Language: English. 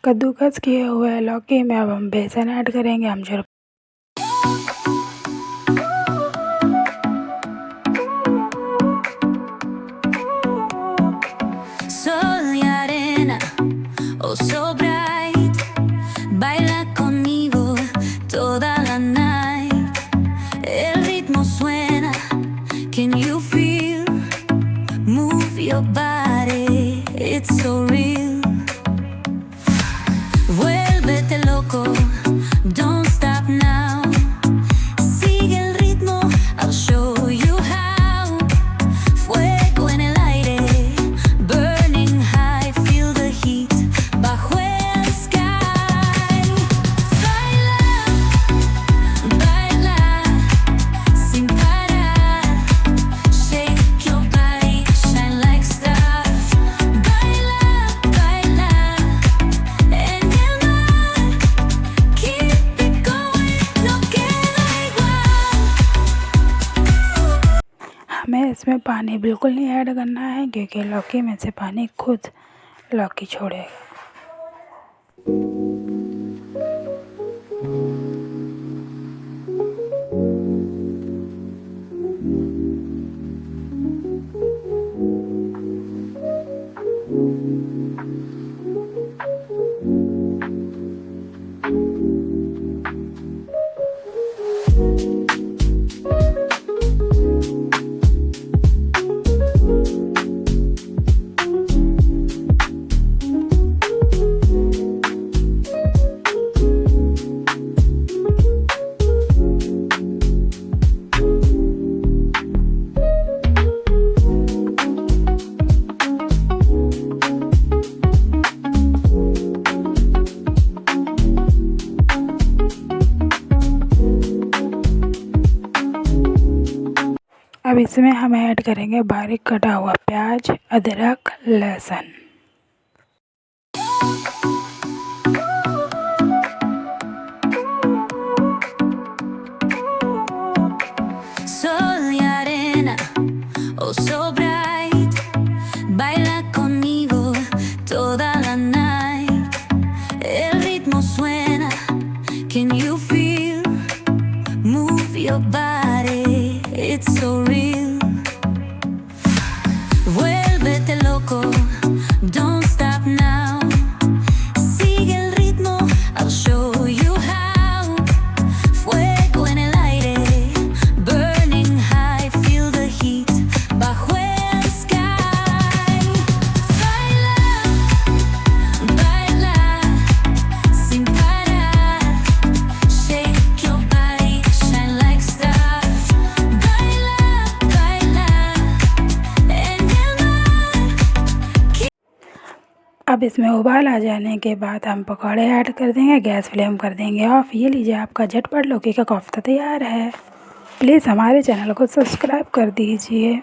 कद्दूकस किए हुए लौकी में अब हम बेसन ऐड करेंगे आमचूर। Sol y arena, oh so bright, baila conmigo toda la night. El ritmo suena, can you feel? Move your body, it's so real. Vuélvete loco, don't stop now. Sigue el ritmo, I'll show you how. Fuego en el aire, burning high, feel the heat bajo el sky. Baila, baila, sin parar. Shake your body, shine like stars. Baila, baila, en el mar. Keep it going, no queda igual. हमें इसमें पानी बिल्कुल नहीं add करना है क्योंकि लौकी में से पानी खुद लौकी छोड़ेगा। अब इसमें हम ऐड करेंगे बारीक कटा हुआ प्याज, अदरक, लहसुन। Sol y arena, oh so bright, baila conmigo toda la night. El ritmo suena, can you feel? Move your body, it's so real. Vuélvete loco, don't stop now. Sigue el ritmo, I'll show you how. Fuego en el aire, burning high, feel the heat bajo el sky. Baila, baila, sin parar. Shake your body, shine like stars. Baila, baila, en el mar. अब इसमें उबाल आ जाने के बाद हम पकौड़े add कर देंगे। गैस फ्लेम कर देंगे ऑफ। ये लीजिए आपका झटपट लौकी का कोफ्ता तैयार है। प्लीज़ हमारे चैनल को सब्सक्राइब कर दीजिए।